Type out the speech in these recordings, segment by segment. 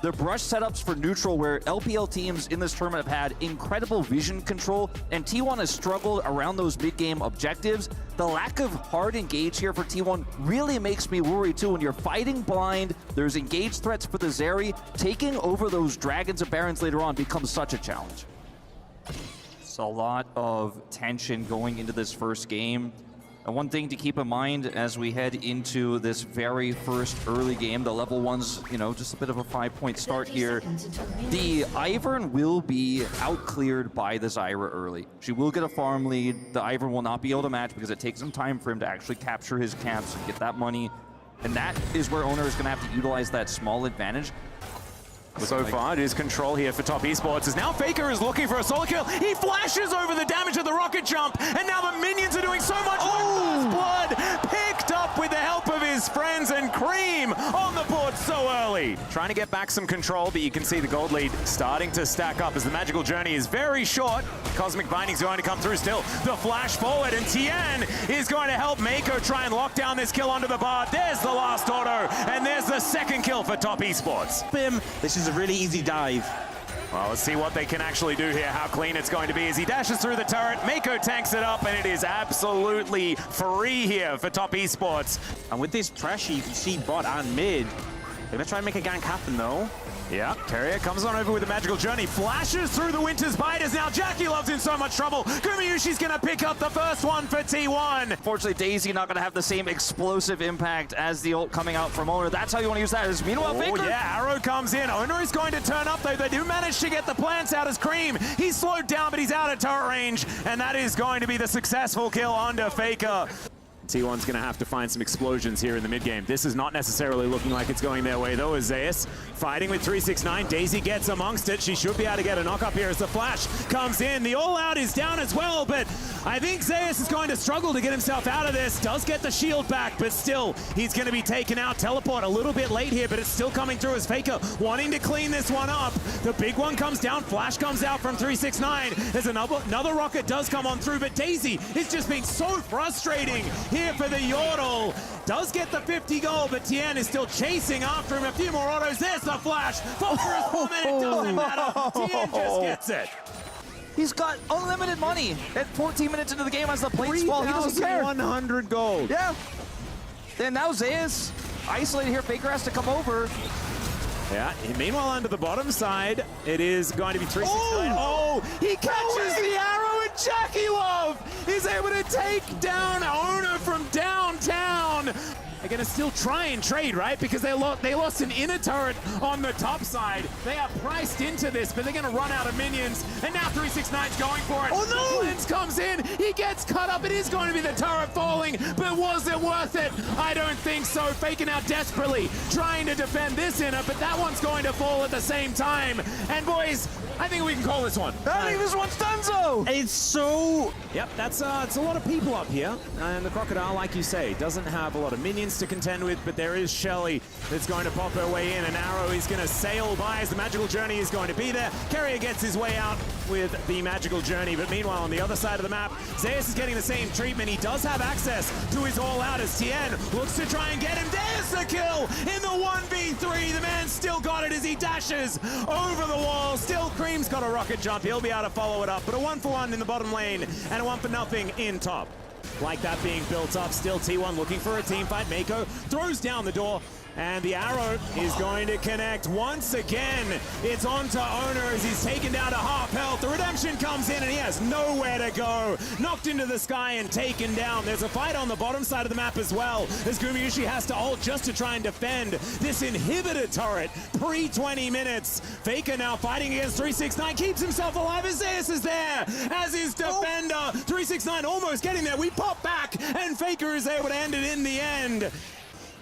The brush setups for neutral, where LPL teams in this tournament have had incredible vision control, and T1 has struggled around those mid-game objectives. The lack of hard engage here for T1 really makes me worry too. When you're fighting blind, there's engage threats for the Zeri. Taking over those Dragons and Barons later on becomes such a challenge. It's a lot of tension going into this first game. And one thing to keep in mind as we head into this very first early game, the level one's, you know, just a bit of a 5-point start here. The Ivern will be outcleared by the Zyra early. She will get a farm lead. The Ivern will not be able to match because it takes some time for him to actually capture his camps and get that money. And that is where Oner is going to have to utilize that small advantage. So far, it is control here for Top Esports, as now Faker is looking for a solo kill. He flashes over the damage of the rocket jump, and now the minions are doing so much work. Blood picked up with the help of his friends, and Creme on the board so early. Trying to get back some control, but you can see the gold lead starting to stack up as the magical journey is very short. Cosmic Binding's going to come through still. The flash forward, and Tian is going to help Meiko try and lock down this kill onto the bar. There's the last auto, and there's the second kill for Top Esports. This is a really easy dive. Well, let's see what they can actually do here, how clean it's going to be as he dashes through the turret. Meiko tanks it up, and it is absolutely free here for Top Esports. And with this trashy, you see bot and mid. They're gonna try and make a gank happen though. Yeah, Keria comes on over with the magical journey, flashes through the Winter's Bite as now JackeyLove's in so much trouble. Gumayusi's gonna pick up the first one for T1. Fortunately, Daisy not going to have the same explosive impact as the ult coming out from Oner. That's how you want to use that. Meanwhile, Faker. Yeah, arrow comes in. Oner is going to turn up though. They do manage to get the plants out as Creme. He's slowed down, but he's out of turret range, and that is going to be the successful kill onto Faker. T1's going to have to find some explosions here in the mid-game. This is not necessarily looking like it's going their way, though, as Zeus fighting with 369. Daisy gets amongst it. She should be able to get a knock-up here as the flash comes in. The all-out is down as well, but I think Zeus is going to struggle to get himself out of this. Does get the shield back, but still, he's going to be taken out. Teleport a little bit late here, but it's still coming through as Faker wanting to clean this one up. The big one comes down. Flash comes out from 369. There's another rocket does come on through, but Daisy is just being so frustrating here for the Yordle. Does get the 50 gold, but Tian is still chasing after him. A few more autos. There's the flash. Phosphorus bomb, and it doesn't matter. Tian just gets it. He's got unlimited money at 14 minutes into the game as the plates fall. He doesn't care. 100 gold. Yeah. And now Zeus isolated here. Faker has to come over. Yeah, meanwhile, under the bottom side, it is going to be 369. Oh, he catches the arrow, and JackeyLove is able to take down Oner from downtown. They're going to still try and trade, right? Because they lost an inner turret on the top side. They are priced into this, but they're going to run out of minions. And now 369's going for it. Oh, no! The Lens comes in. He gets cut up. It is going to be the turret falling, but was it worth it? I don't think so. Faking out desperately, trying to defend this inner, but that one's going to fall at the same time. And boys, I think we can call this one. I think this one's donezo. It's so... Yep, it's a lot of people up here. And the Crocodile, like you say, doesn't have a lot of minions to contend with, but there is Shelly that's going to pop her way in. An arrow is going to sail by as the magical journey is going to be there. Keria gets his way out with the magical journey, but meanwhile on the other side of the map, Zeus is getting the same treatment. He does have access to his all-out as Tian looks to try and get him. There's the kill in the 1v3. The man still got it as he dashes over the wall. Still, Creme's got a rocket jump. He'll be able to follow it up, but a 1-for-1 in the bottom lane and a 1-for-0 in top. Like that being built up, still T1 looking for a team fight. Meiko throws down the door, and the arrow is going to connect once again. It's on to Oner as he's taken down to half health. The redemption comes in, and he has nowhere to go. Knocked into the sky and taken down. There's a fight on the bottom side of the map as well, as Gumayusi has to ult just to try and defend this inhibitor turret pre-20 minutes. Faker now fighting against 369, keeps himself alive as Zeus is there, as his defender. 369 almost getting there. We pop back, and Faker is able to end it in the end.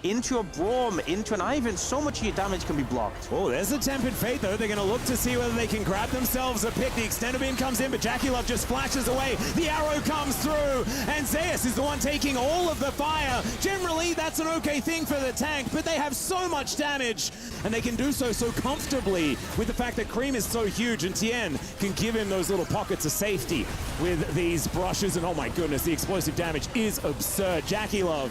Into a Braum, into an Ivern, so much of your damage can be blocked. Oh, there's a Tempered Fate, though. They're going to look to see whether they can grab themselves a pick. The extended beam comes in, but JackeyLove just flashes away. The arrow comes through, and Zeus is the one taking all of the fire. Generally, that's an okay thing for the tank, but they have so much damage, and they can do so comfortably with the fact that Creme is so huge, and Tian can give him those little pockets of safety with these brushes, and oh my goodness, the explosive damage is absurd. JackeyLove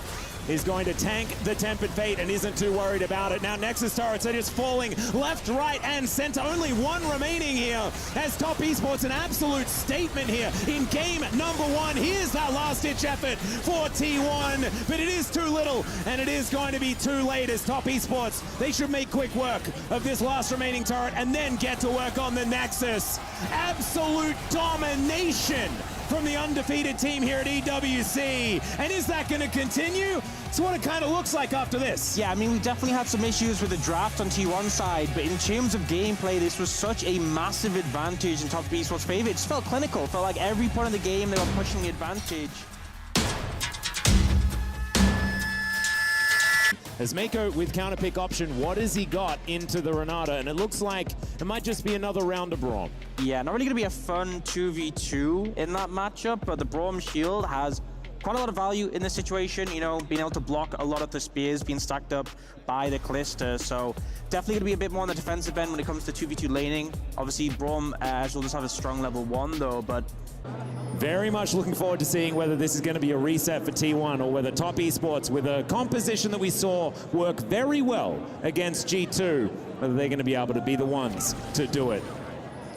is going to tank the Tempered Fate and isn't too worried about it. Now Nexus turrets are just falling left, right, and center. Only one remaining here as Top Esports an absolute statement here in game number 1. Here's that last-ditch effort for T1, but it is too little, and it is going to be too late as Top Esports, they should make quick work of this last remaining turret and then get to work on the Nexus. Absolute domination from the undefeated team here at EWC. And is that going to continue? It's what it kind of looks like after this. Yeah, I mean, we definitely had some issues with the draft on T1 side, but in terms of gameplay, this was such a massive advantage in Top Esports' favor. It just felt clinical. It felt like every point of the game, they were pushing the advantage. As Meiko with counter pick option, what has he got into the Renata? And it looks like it might just be another round of Braum. Yeah, not really going to be a fun 2v2 in that matchup, but the Braum shield has quite a lot of value in this situation, you know, being able to block a lot of the spears being stacked up by the Callista. So definitely going to be a bit more on the defensive end when it comes to 2v2 laning. Obviously, Braum as well just have a strong level 1 though, but very much looking forward to seeing whether this is going to be a reset for T1 or whether Top Esports, with a composition that we saw work very well against G2, whether they're going to be able to be the ones to do it.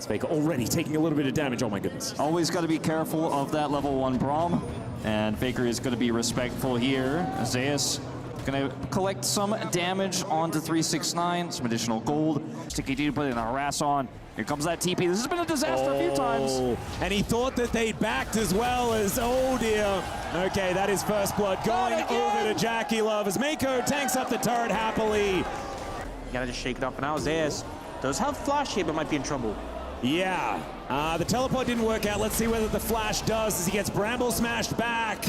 Faker already taking a little bit of damage. Oh my goodness. Always got to be careful of that level 1 Braum. And Faker is going to be respectful here. Zeus going to collect some damage onto 369, some additional gold. Sticky dude putting the harass on. Here comes that TP. This has been a disaster a few times. And he thought that they'd backed as well as, oh dear. Okay, that is first blood going over to JackeyLove as Meiko tanks up the turret happily. you gotta just shake it up. And now Zeus does have flash here, but might be in trouble. Yeah, the teleport didn't work out. Let's see whether the flash does as he gets Bramble smashed back.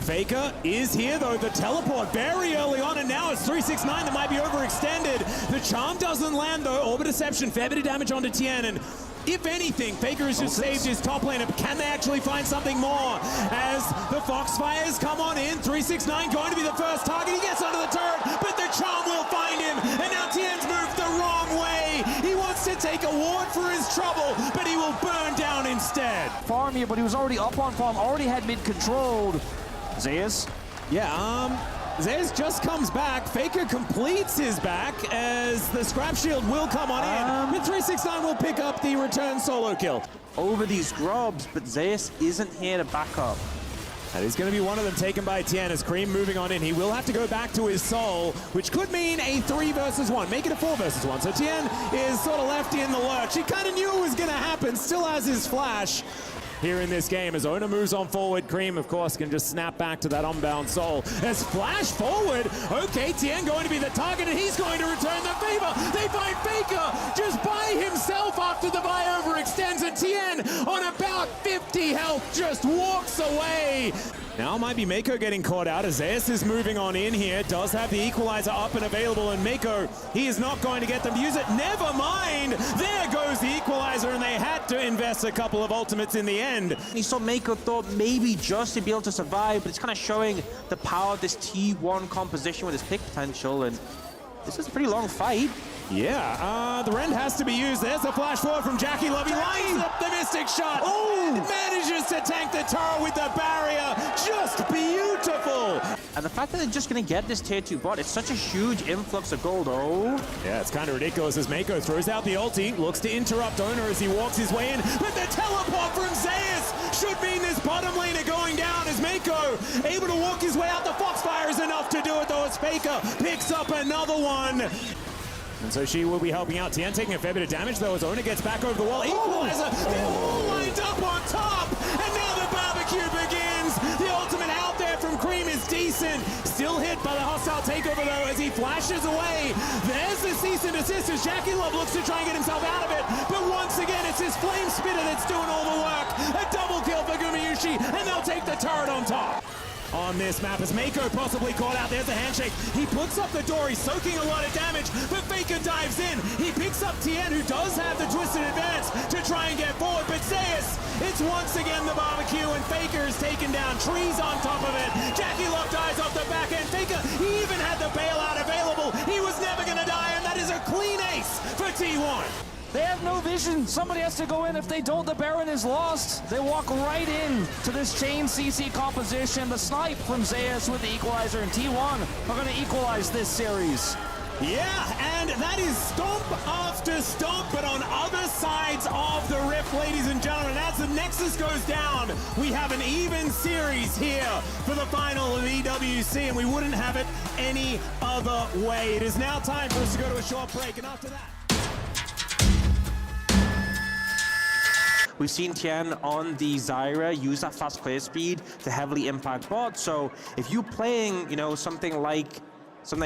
Faker is here though, the teleport very early on, and now it's 369 that might be overextended. The charm doesn't land though, Orbit Deception, fair bit of damage onto Tian, and if anything, Faker has just saved his top laner, but can they actually find something more? As the Foxfires come on in, 369 going to be the first target, he gets under the turret, but the charm will find him, and now Tian's moved the wrong way. He wants to take a ward for his trouble, but he will burn down instead. Farm here, but he was already up on farm, already had mid controlled. Zeus? Yeah, Zeus just comes back. Faker completes his back as the scrap shield will come on in. But 369 will pick up the return solo kill. Over these grubs, but Zeus isn't here to back up. That is going to be one of them taken by Tian as Creme moving on in. He will have to go back to his soul, which could mean a 3 versus 1. Make it a 4 versus 1. So Tian is sort of left in the lurch. He kind of knew it was going to happen. Still has his flash here in this game as Oner moves on forward. Creme, of course, can just snap back to that unbound soul. As flash forward, okay, Tian going to be the target, and he's going to return the favor. They find Faker just by himself after the buy overextends, and Tian on about 50 health just walks away. Now might be Meiko getting caught out as Zeus is moving on in here. Does have the equalizer up and available, and Meiko, he is not going to get them to use it. Never mind, there goes the equalizer, and they had to invest a couple of ultimates in the end. You saw Meiko thought maybe just to be able to survive, but it's kind of showing the power of this T1 composition with his pick potential, and this is a pretty long fight. Yeah, the rend has to be used. There's a flash forward from JackeyLove. He lines up the Mystic shot. Oh! Manages to tank the turret with the barrier. Just beautiful. And the fact that they're just going to get this tier 2 bot, it's such a huge influx of gold. Oh. Yeah, it's kind of ridiculous as Meiko throws out the ulti, looks to interrupt Oner as he walks his way in, but the teleport from Zeus should mean this bottom laner going down as Meiko able to walk his way out. The Foxfire is enough to do it though as Faker picks up another one. And so she will be helping out. Tian taking a fair bit of damage though as Oner gets back over the wall. Equalizer, they're all lined up on top, and now the barbecue begins. The ultimate out there from Creme is decent. Still hit by the hostile takeover though as he flashes away. There's the cease and desist as JackeyLove looks to try and get himself out of it. But once again, it's his flame spitter that's doing all the work. A double kill for Gumayusi, and they'll take the turret on top. On this map as Meiko possibly caught out. There's a handshake. He puts up the door. He's soaking a lot of damage, but Faker dives in. He picks up Tian, who does have the twisted advance to try and get forward, but Zeus, it's once again the barbecue, and Faker is taken down. Trees on top of it. JackeyLove dies off the back end. Faker, he even had the bailout available. He was never going to die, and that is a clean ace for T1. They have no vision. Somebody has to go in. If they don't, the Baron is lost. They walk right in to this chain CC composition. The snipe from Zeus with the equalizer, and T1 are going to equalize this series. Yeah, and that is stomp after stomp, but on other sides of the rift, ladies and gentlemen. As the Nexus goes down, we have an even series here for the final of EWC, and we wouldn't have it any other way. It is now time for us to go to a short break, and after that... We've seen Tian on the Zyra use that fast clear speed to heavily impact bot. So if you're playing, you know, something that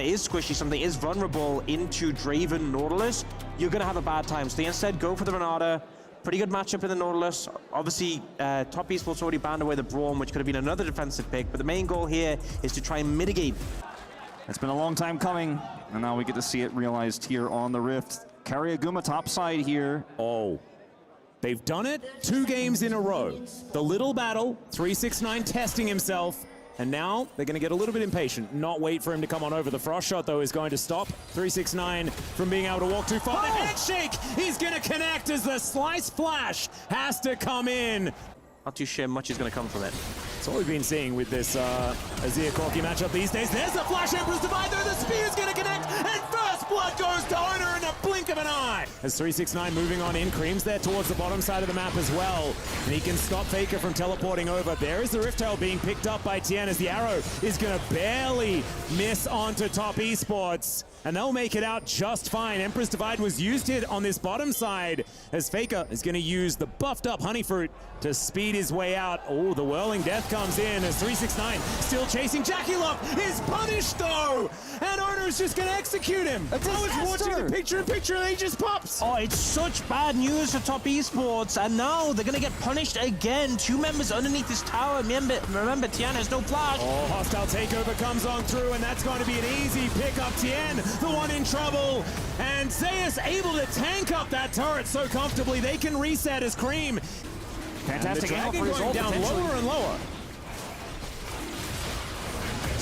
is squishy, something that is vulnerable into Draven Nautilus, you're gonna have a bad time. So they instead go for the Renata. Pretty good matchup in the Nautilus. Obviously, Top Esports already banned away the Braum, which could have been another defensive pick, but the main goal here is to try and mitigate. It's been a long time coming, and now we get to see it realized here on the Rift. Keria Guma topside here. Oh. They've done it 2 games in a row. The little battle, 369 testing himself, and now they're going to get a little bit impatient, not wait for him to come on over. The frost shot, though, is going to stop 369 from being able to walk too far. The handshake is going to connect as the slice flash has to come in. Not too sure much is going to come from it. That's what we've been seeing with this Azir Corki matchup these days. There's the Flash Emperor's Divide, though the spear is going to connect, and first blood goes to Oner in a blink of an eye. As 369 moving on in, Creme's there towards the bottom side of the map as well, and he can stop Faker from teleporting over. There is the Rift Tail being picked up by Tian as the arrow is going to barely miss onto Top Esports, and they'll make it out just fine. Emperor's Divide was used here on this bottom side as Faker is going to use the buffed up Honey Fruit to speed his way out. Oh, the Whirling Death comes in as 369 still chasing. JackeyLove is punished though, and Oner's just going to execute him. I was watching the picture-in-picture and he just pops. Oh, it's such bad news for Top Esports, and now they're going to get punished again. 2 members underneath this tower. Remember, Tian has no flash. Oh, hostile takeover comes on through, and that's going to be an easy pickup. Tian, the one in trouble, and Zeus able to tank up that turret so comfortably. They can reset as Creme. Fantastic angle for his going ult, down potentially. lower and lower.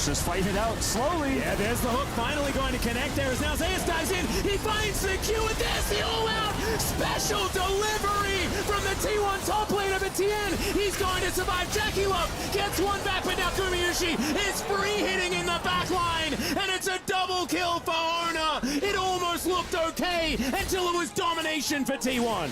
Just fight it out slowly. Yeah, there's the hook finally going to connect there as now Zeus dives in. He finds the Q, and there's the all-out special delivery from the T1 top laner, but Tian, he's going to survive. JackeyLove gets one back, but now Gumayusi is free hitting in the back line, and it's a double kill for Oner. It almost looked okay until it was domination for T1.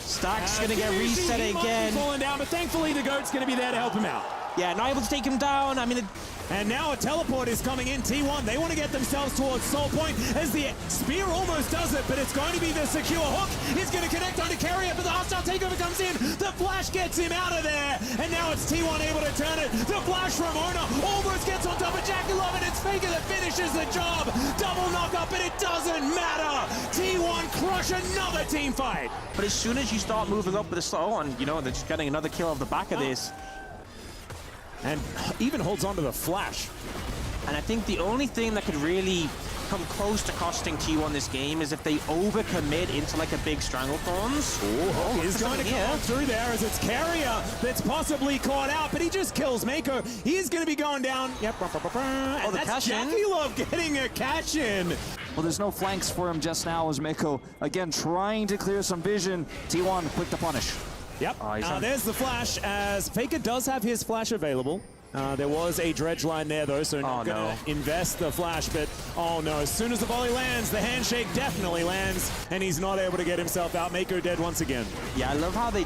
Stack's gonna get reset again. Falling down, but thankfully the GOAT's gonna be there to help him out. Yeah, not able to take him down. I mean, and now a teleport is coming in. T1, they want to get themselves towards Soul Point as the spear almost does it, but it's going to be the secure hook. It's going to connect onto Keria, but the hostile takeover comes in. The flash gets him out of there, and now it's T1 able to turn it. The flash from Oner almost gets on top of JackeyLove, and it's Faker that finishes the job. Double knockup, but it doesn't matter. T1 crush another team fight. but as soon as you start moving up with a slow on, you know, they're just getting another kill off the back of this. And even holds on to the flash. And I think the only thing that could really come close to costing T1 this game is if they overcommit into like a big Stranglethorns. Oh, he's going to come through there as it's Keria that's possibly caught out, but he just kills Meiko. He's going to be going down. Yep. And that's JackeyLove getting a catch in. Well, there's no flanks for him just now as Meiko, again, trying to clear some vision. T1 quick to punish. Yep. There's the flash as Faker does have his flash available. There was a dredge line there though, so not gonna invest the flash, but oh no, as soon as the volley lands, the handshake definitely lands, and he's not able to get himself out. Meiko dead once again. Yeah, I love how they,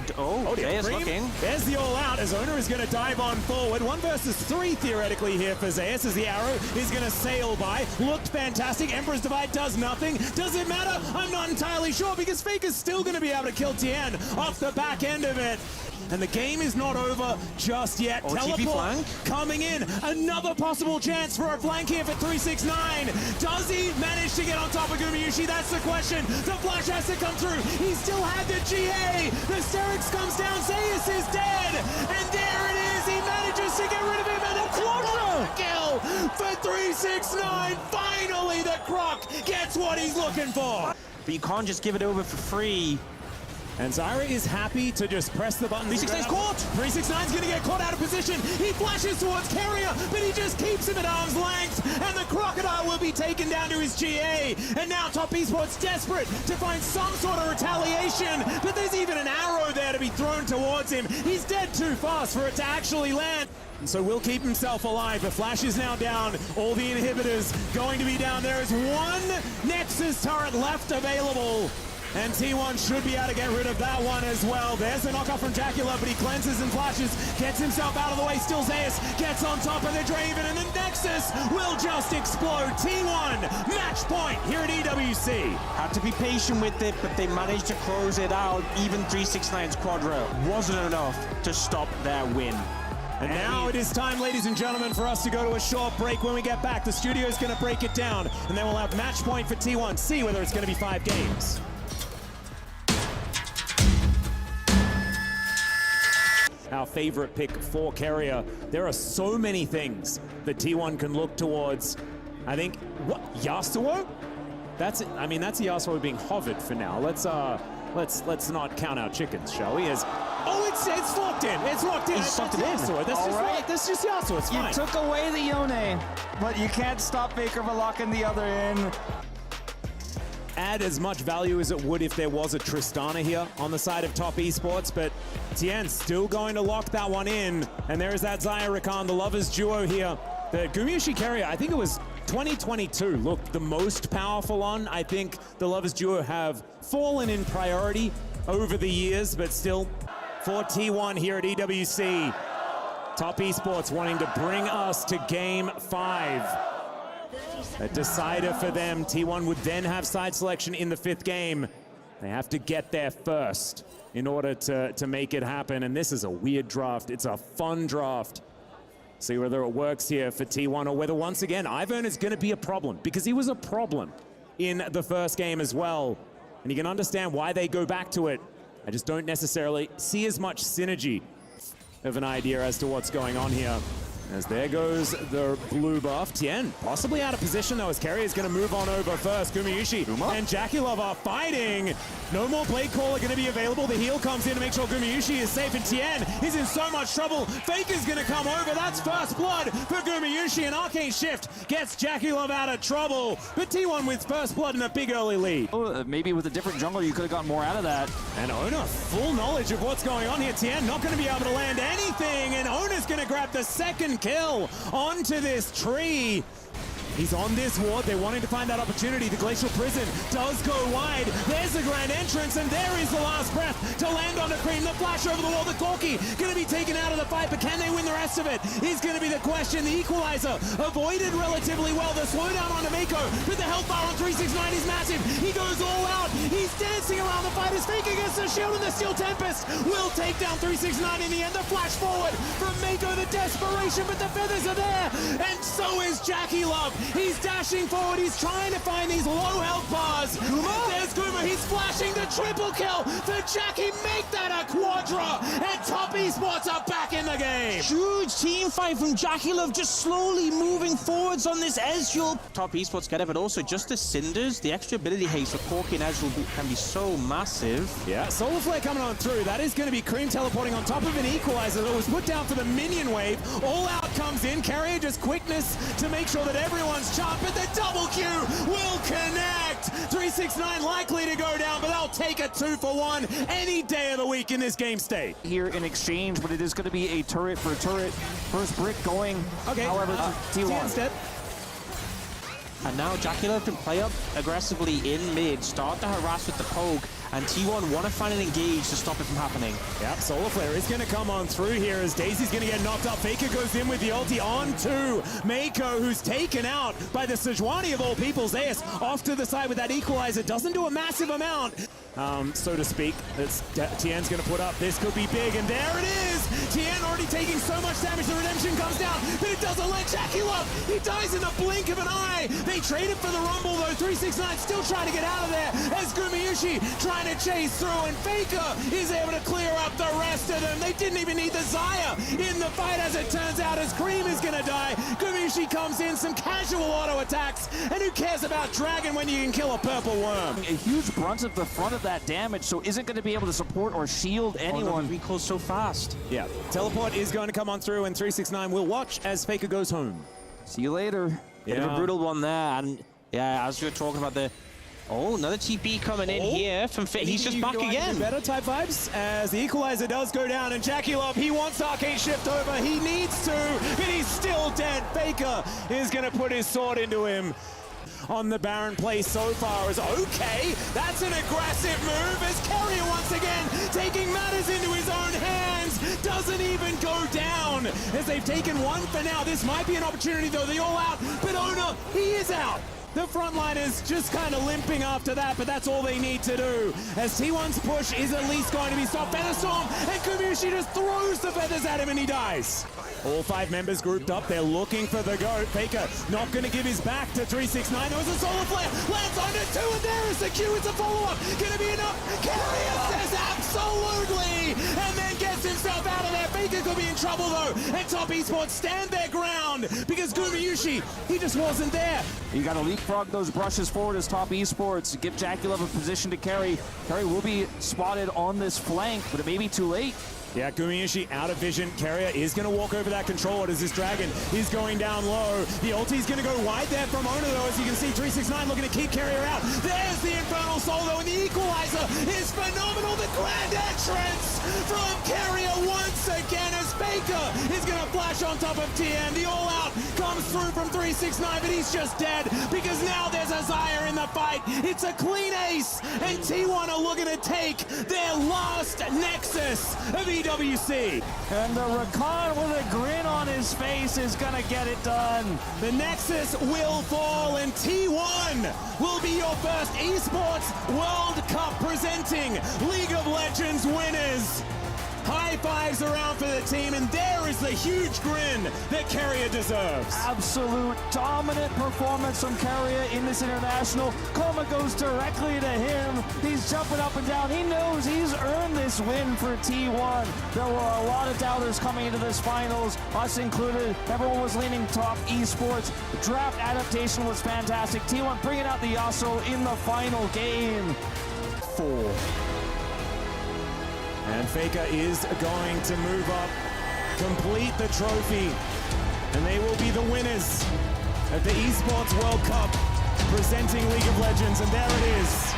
Zeus looking. There's the all out as Oner is gonna dive on forward. 1 versus 3 theoretically here for Zeus as the arrow is gonna sail by. Looked fantastic. Emperor's Divide does nothing. Does it matter? I'm not entirely sure because Faker's still gonna be able to kill Tian off the back end of it. And the game is not over just yet. Teleport coming in. Another possible chance for a flank here for 369. Does he manage to get on top of Gumayusi? That's the question. The flash has to come through. He still had the GA. The Sterix comes down. Zeus is dead. And there it is. He manages to get rid of him. And a quadra kill for 369. Finally, the Croc gets what he's looking for. But you can't just give it over for free. And Zyra is happy to just press the button. 369's caught! 369's gonna get caught out of position. He flashes towards Keria, but he just keeps him at arm's length. And the Crocodile will be taken down to his GA. And now Top Esports desperate to find some sort of retaliation. But there's even an arrow there to be thrown towards him. He's dead too fast for it to actually land. And so will keep himself alive. The Flash is now down. All the inhibitors going to be down. There is one Nexus turret left available. And T1 should be able to get rid of that one as well. There's the knockoff from JackeyLove, but he cleanses and flashes, gets himself out of the way. Still Zeus gets on top of the Draven, and the Nexus will just explode. T1, match point here at EWC. Had to be patient with it, but they managed to close it out. Even 369's Quadra wasn't enough to stop their win. And now it is time, ladies and gentlemen, for us to go to a short break. When we get back, the studio is going to break it down, and then we'll have match point for T1. See whether it's going to be 5 games. Our favorite pick for Keria. There are so many things that T1 can look towards. I think, what, Yasuo? That's it. I mean, that's Yasuo being hovered for now. Let's not count our chickens, shall we? It's locked in. It's locked in. He's locked it in. Yasuo. That's just Yasuo. It's fine. You took away the Yone, but you can't stop Faker from locking the other in. Add as much value as it would if there was a Tristana here on the side of Top Esports, but Tian still going to lock that one in. And there is that Zyra Rakan, the lovers duo here. The Gumayusi Keria, I think it was 2022, looked the most powerful on. I think the lovers duo have fallen in priority over the years, but still for T1 here at EWC. Top Esports wanting to bring us to game 5. A decider for them. T1 would then have side selection in the 5th game. They have to get there first in order to make it happen. And this is a weird draft. It's a fun draft. See whether it works here for T1 or whether once again Ivern is going to be a problem, because he was a problem in the first game as well. And you can understand why they go back to it. I just don't necessarily see as much synergy of an idea as to what's going on here. As there goes the blue buff. Tian possibly out of position though, as Keria is going to move on over first. Gumayusi and JackeyLove are fighting. No more Blade Caller going to be available. The heal comes in to make sure Gumayusi is safe, and Tian is in so much trouble. Faker's going to come over. That's first blood for Gumayusi, and Arcane Shift gets JackeyLove out of trouble. But T1 with first blood and a big early lead. Maybe with a different jungler, you could have gotten more out of that. And Oner, full knowledge of what's going on here. Tian not going to be able to land anything, and Oner's going to grab the second kill onto this tree. He's on this ward. They're wanting to find that opportunity. The Glacial Prison does go wide. There's the grand entrance, and there is the last breath to land on the Creme. The flash over the wall. The Corki going to be taken out of the fight, but can they win the rest of it is going to be the question. The equalizer avoided relatively well. The slowdown on Meiko, but the health bar on 369 is massive. He goes all out. He's dancing around the fight. His fake against the shield, and the Steel Tempest will take down 369 in the end. The flash forward from Meiko, the desperation, but the feathers are there, and so is JackeyLove. He's dashing forward. He's trying to find these low health bars. There's Guma. He's flashing the triple kill for Jackie. Make that a quadra. And Top Esports are back in the game. Huge team fight from JackeyLove, just slowly moving forwards on this Ezreal. Top Esports get it, but also just the Cinders, the extra ability haste for Corki and Ezreal can be so massive. Yeah, Solar Flare coming on through. That is going to be Creme teleporting on top of an equalizer that was put down for the minion wave. All out comes in. Keria just quickness to make sure that everyone's chopped, but the double Q will connect. 369 likely to go down, but they'll take a 2-for-1 any day of the week in this game state. Here in exchange, but it is going to be a turret for turret. First brick going, okay, however, to T1. Dead. And now JackeyLove can play up aggressively in mid, start to harass with the poke, and T1 want to find an engage to stop it from happening. Yep, Solar Flare is going to come on through here as Daisy's going to get knocked up. Faker goes in with the ulti on to Meiko, who's taken out by the Sejuani of all people. Zeus off to the side with that equalizer. Doesn't do a massive amount, so to speak. Tian's going to put up. This could be big, and there it is. Tian already taking so much damage. The redemption comes down, but it doesn't let JackeyLove. He dies in the blink of an eye. They traded for the Rumble, though. 369 still trying to get out of there as Gumayusi Gumayusi trying to chase through, and Faker is able to clear up the rest of them. They didn't even need the Zaya in the fight, as it turns out, as Creme is gonna die. Gumayusi comes in, some casual auto attacks, and who cares about Dragon when you can kill a purple worm? A huge brunt of the front of that damage, so isn't going to be able to support or shield anyone. Recoil so fast. Yeah, teleport is going to come on through, and 369 will watch as Faker goes home. See you later. Bit of a brutal one there, and yeah, as you were talking about the... Oh, another TP coming in here from Faker. He's just back again. Better type vibes as the equalizer does go down, and JackeyLove, he wants Arcade Shift over. He needs to, but he's still dead. Faker is going to put his sword into him. On the Baron play so far is okay. That's an aggressive move as Keria once again taking matters into his own hands. Doesn't even go down as they've taken one for now. This might be an opportunity though. They're all out, but Oner, he is out. The frontliners just kind of limping after that, but that's all they need to do. As T1's push is at least going to be stopped. Featherstorm, and Gumayusi just throws the feathers at him and he dies. All 5 members grouped up, they're looking for the GOAT. Faker not going to give his back to 369. There was a solar flare, lands on it too, and there is the Q, it's a follow-up. Gonna be enough, Keria says absolutely, and then gets himself out of there. Faker could be in trouble though, and Top Esports stand their ground, because Gumayusi, he just wasn't there. You got to leapfrog those brushes forward as Top Esports. Give JackeyLove a position to carry. Carry will be spotted on this flank, but it may be too late. Yeah, Gumayusi out of vision. Keria is going to walk over that controller as this Dragon is going down low. The ulti's going to go wide there from Oner though, as you can see 369 looking to keep Keria out. There's the Infernal Soul though, and the equalizer is phenomenal. The grand entrance from Keria once again as Faker is going to flash on top of Tian. The all-out comes through from 369, but he's just dead because now there's a Zaya in the fight. It's a clean ace, and T1 are looking to take their last Nexus of EWC. And the Rakan with a grin on his face is gonna get it done. The Nexus will fall, and T1 will be your first Esports World Cup presenting League of Legends winners. High fives around for the team, and there is the huge grin that Keria deserves. Absolute dominant performance from Keria in this international. Coma goes directly to him. He's jumping up and down. He knows he's earned this win for T1. There were a lot of doubters coming into this finals, us included. Everyone was leaning Top Esports. The draft adaptation was fantastic. T1 bringing out the Yasuo in the final game. 4. And Faker is going to move up, complete the trophy, and they will be the winners of the Esports World Cup, presenting League of Legends, and there it is.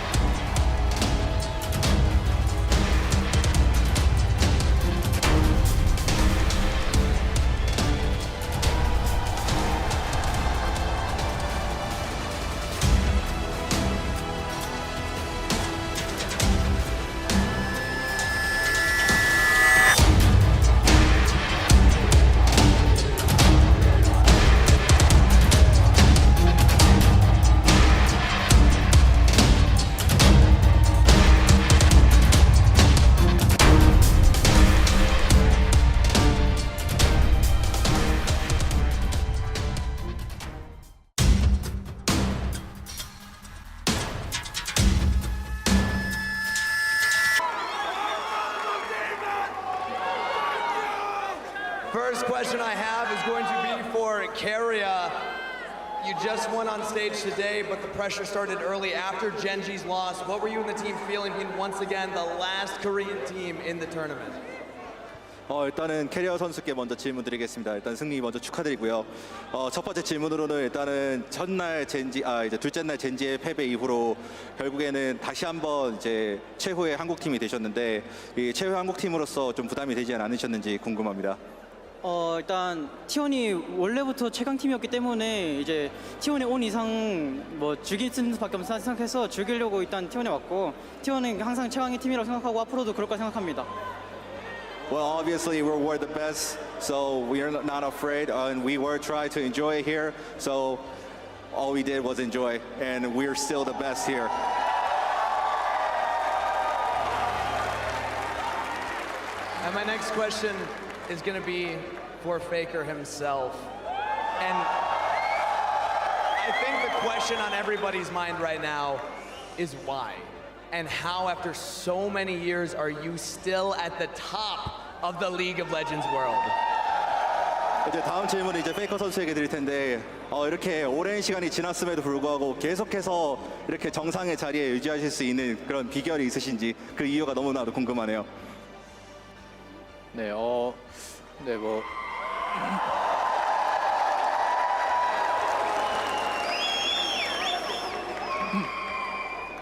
First question I have is going to be for Keria. You just went on stage today, but the pressure started early after Genji's loss. What were you and the team feeling being once again the last Korean team in the tournament? 일단은 캐리어 선수께 먼저 질문 드리겠습니다. 일단 승리 먼저 축하드리고요. 첫 번째 질문으로는 일단은 첫날 젠지, 이제 둘째 날 젠지의 패배 이후로 결국에는 다시 한번 이제 최후의 한국 팀이 되셨는데 이 최후의 한국 팀으로서 좀 부담이 되지 않으셨는지 궁금합니다. 일단 T1이 원래부터 최강팀이었기 때문에 이제 T1에 온 이상 뭐 즐길 수밖에 없다 생각해서 즐기려고 일단 T1에 왔고 T1은 항상 최강의 팀이라고 생각하고 앞으로도 그럴 거라 생각합니다. Well, obviously we were the best, so we are not afraid, and we were trying to enjoy here. So all we did was enjoy, and we're still the best here. And my next question is going to be for Faker himself. And I think the question on everybody's mind right now is why? and how after so many years are you still at the top of the League of Legends world? 이제 다음 질문은 이제 페이커 선수에게 드릴 텐데 이렇게 오랜 시간이 지났음에도 불구하고 계속해서 이렇게 정상의 자리에 유지하실 수 있는 그런 비결이 있으신지 그 이유가 너무나도 궁금하네요. 네, 뭐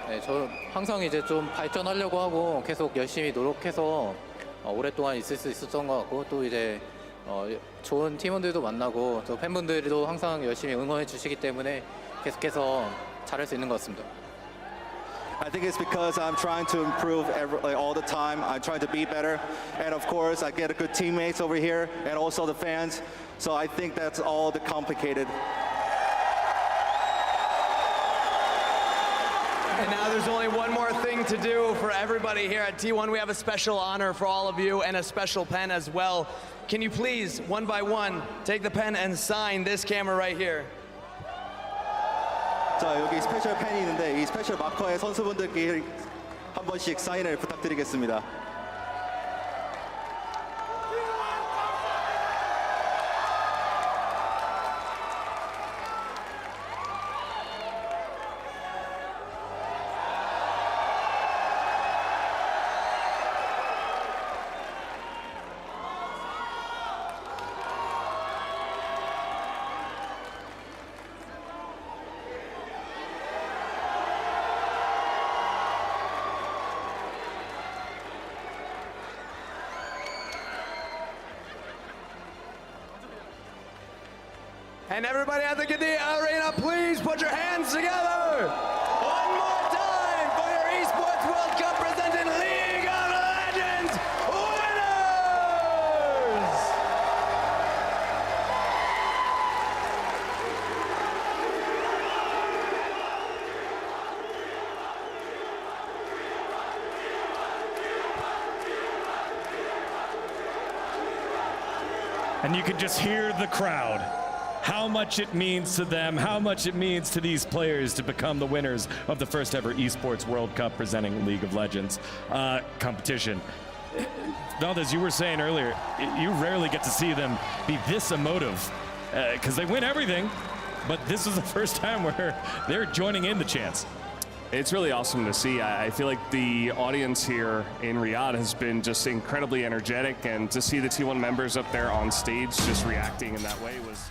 네, 저 항상 이제 좀 발전하려고 하고 계속 열심히 노력해서 오랫동안 있을 수 있었던 것 같고 또 이제 좋은 팀원들도 만나고 또 팬분들도 항상 열심히 응원해 주시기 때문에 계속해서 잘할 수 있는 것 같습니다. I think it's because I'm trying to improve all the time. I'm trying to be better. And of course, I get good teammates over here and also the fans. So I think that's all the complicated. And now there's only one more thing to do for everybody here at T1. We have a special honor for all of you and a special pen as well. Can you please, one by one, take the pen and sign this camera right here? 자, 여기 스페셜 펜이 있는데 이 스페셜 마커에 선수분들께 한 번씩 사인을 부탁드리겠습니다. And everybody at the Qiddiya Arena, please put your hands together. One more time for your Esports World Cup presenting League of Legends winners! And you can just hear the crowd. How much it means to them, how much it means to these players to become the winners of the first ever Esports World Cup presenting League of Legends competition. Valdes, you were saying earlier, you rarely get to see them be this emotive because they win everything, but this is the first time where they're joining in the chants. It's really awesome to see. I feel like the audience here in Riyadh has been just incredibly energetic, and to see the T1 members up there on stage just reacting in that way was